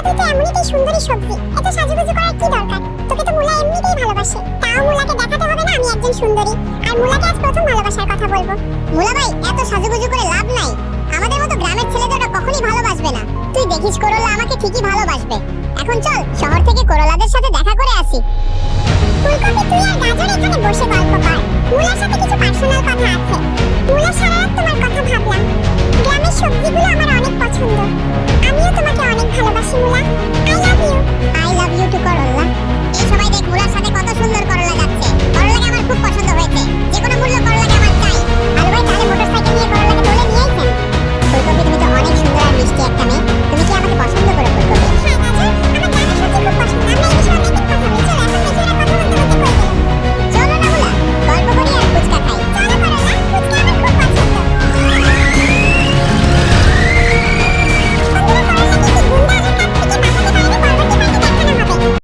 তুই তো এমনিতেই সুন্দরী সবজি, এত সাজুগুজু করার কি দরকার? তোকে তো মুলা এমনিতেই ভালোবাসে। তাও মুলাকে দেখাতে হবে না আমি একজন সুন্দরী। আর মুলাকে আজ প্রথম ভালোবাসার কথা বলবো। মুলা ভাই, এত সাজুগুজু করে লাভ নাই। আমাদের মতো গ্রামের ছেলেদেরটা কখনোই ভালোবাসবে না। তুই দেখিস করলা আমাকে ঠিকই ভালোবাসবে। এখন চল শহর থেকে করলাদের সাথে দেখা করে আসি। ফুলকপি, তুই আর গাজর এখানে বসে গল্প কর। মুলার সাথে কিছু পার্সোনাল কথা আছে। মুলা, সারা রাত তোমার কথা ভাবলাম। গ্রামের সবজিগুলো আমার অনেক পছন্দ। আমিও তোমাকে অনেক